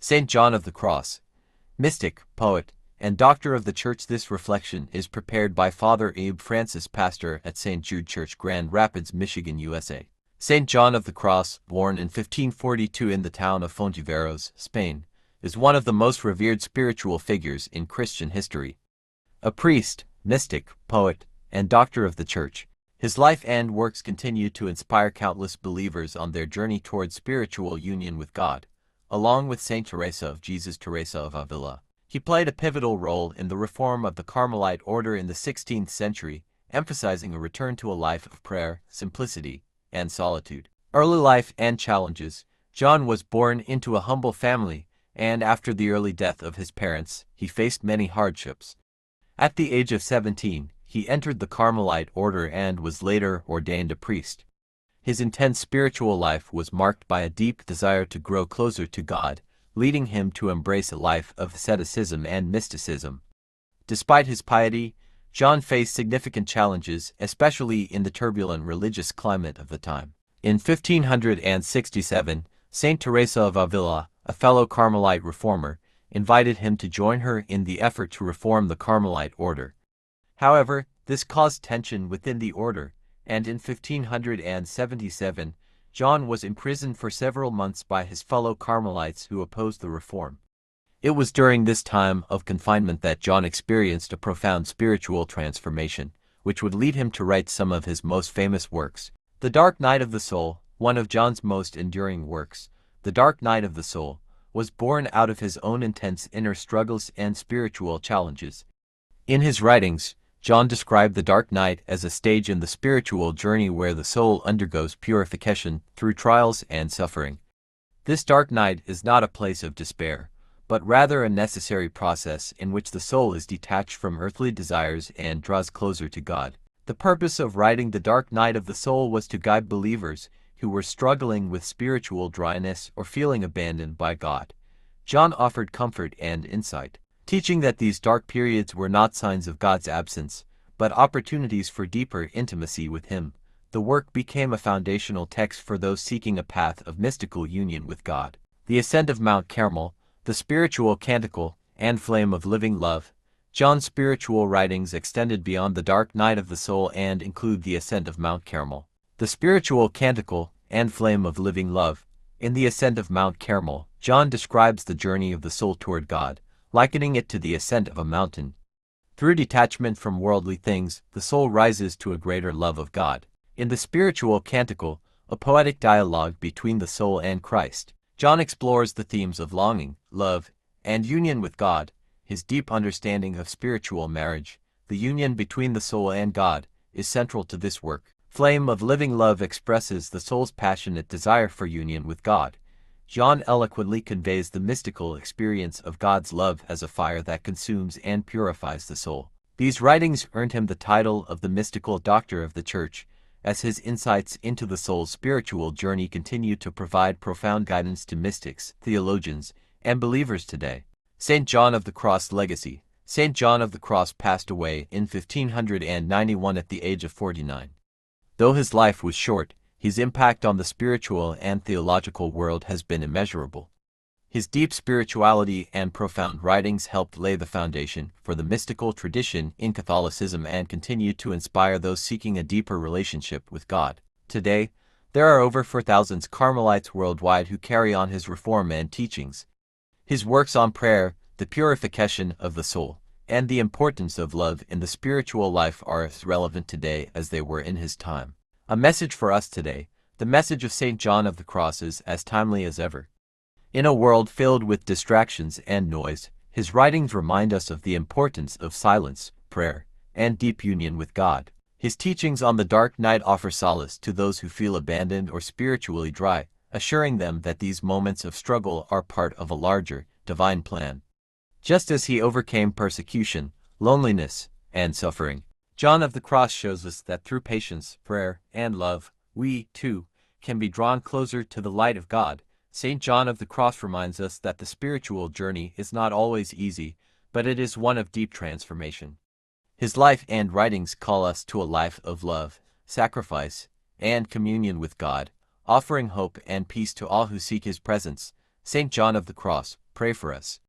St. John of the Cross, mystic, poet, and doctor of the Church. This reflection is prepared by Father Abe Francis, pastor at St. Jude Church, Grand Rapids, Michigan, USA. St. John of the Cross, born in 1542 in the town of Fontiveros, Spain, is one of the most revered spiritual figures in Christian history. A priest, mystic, poet, and doctor of the Church, his life and works continue to inspire countless believers on their journey towards spiritual union with God. Along with Saint Teresa of Jesus, Teresa of Avila, he played a pivotal role in the reform of the Carmelite order in the 16th century, emphasizing a return to a life of prayer, simplicity, and solitude. Early life and challenges. John was born into a humble family, and after the early death of his parents, he faced many hardships. At the age of 17, he entered the Carmelite order and was later ordained a priest. His intense spiritual life was marked by a deep desire to grow closer to God, leading him to embrace a life of asceticism and mysticism. Despite his piety, John faced significant challenges, especially in the turbulent religious climate of the time. In 1567, Saint Teresa of Avila, a fellow Carmelite reformer, invited him to join her in the effort to reform the Carmelite order. However, this caused tension within the order, and in 1577, John was imprisoned for several months by his fellow Carmelites who opposed the reform. It was during this time of confinement that John experienced a profound spiritual transformation, which would lead him to write some of his most famous works. The Dark Night of the Soul, one of John's most enduring works, The Dark Night of the Soul, was born out of his own intense inner struggles and spiritual challenges. In his writings, John described the dark night as a stage in the spiritual journey where the soul undergoes purification through trials and suffering. This dark night is not a place of despair, but rather a necessary process in which the soul is detached from earthly desires and draws closer to God. The purpose of writing The Dark Night of the Soul was to guide believers who were struggling with spiritual dryness or feeling abandoned by God. John offered comfort and insight, teaching that these dark periods were not signs of God's absence, but opportunities for deeper intimacy with Him. The work became a foundational text for those seeking a path of mystical union with God. The Ascent of Mount Carmel, the Spiritual Canticle, and Flame of Living Love. John's spiritual writings extended beyond the dark night of the soul and include the Ascent of Mount Carmel, the Spiritual Canticle, and Flame of Living Love. In the Ascent of Mount Carmel, John describes the journey of the soul toward God, likening it to the ascent of a mountain. Through detachment from worldly things, the soul rises to a greater love of God. In the Spiritual Canticle, a poetic dialogue between the soul and Christ, John explores the themes of longing, love, and union with God. His deep understanding of spiritual marriage, the union between the soul and God, is central to this work. Flame of Living Love expresses the soul's passionate desire for union with God. John eloquently conveys the mystical experience of God's love as a fire that consumes and purifies the soul. These writings earned him the title of the mystical doctor of the Church, as his insights into the soul's spiritual journey continue to provide profound guidance to mystics, theologians, and believers today. St. John of the Cross legacy. St. John of the Cross passed away in 1591 at the age of 49. Though his life was short, his impact on the spiritual and theological world has been immeasurable. His deep spirituality and profound writings helped lay the foundation for the mystical tradition in Catholicism and continue to inspire those seeking a deeper relationship with God. Today, there are over 4,000 Carmelites worldwide who carry on his reform and teachings. His works on prayer, the purification of the soul, and the importance of love in the spiritual life are as relevant today as they were in his time. A message for us today. The message of St. John of the Cross is as timely as ever. In a world filled with distractions and noise, his writings remind us of the importance of silence, prayer, and deep union with God. His teachings on the dark night offer solace to those who feel abandoned or spiritually dry, assuring them that these moments of struggle are part of a larger, divine plan. Just as he overcame persecution, loneliness, and suffering, John of the Cross shows us that through patience, prayer, and love, we, too, can be drawn closer to the light of God. St. John of the Cross reminds us that the spiritual journey is not always easy, but it is one of deep transformation. His life and writings call us to a life of love, sacrifice, and communion with God, offering hope and peace to all who seek His presence. St. John of the Cross, pray for us.